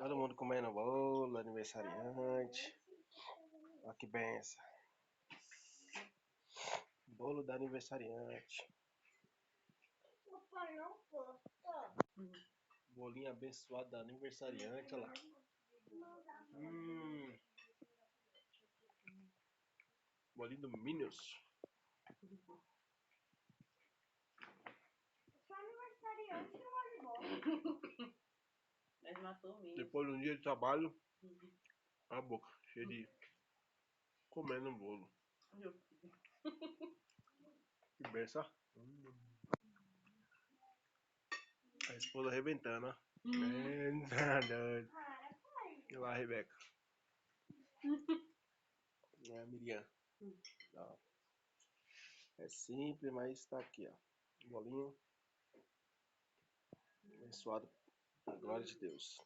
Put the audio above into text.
Todo mundo comendo bolo, aniversariante. Olha que benção. Bolo da aniversariante. Papai, não gosta. Bolinho abençoado da aniversariante, olha lá. Bolinho do Minions. Só aniversariante não vale bola. Mas matou mesmo. Depois de um dia de trabalho, a boca cheia de comendo um bolo. Que benção. A esposa arrebentando, ó. Para, pai. Olha lá a Rebeca. É a Miriam. Ó. É simples, mas tá aqui, ó. Bolinho abençoado. Glória de Deus.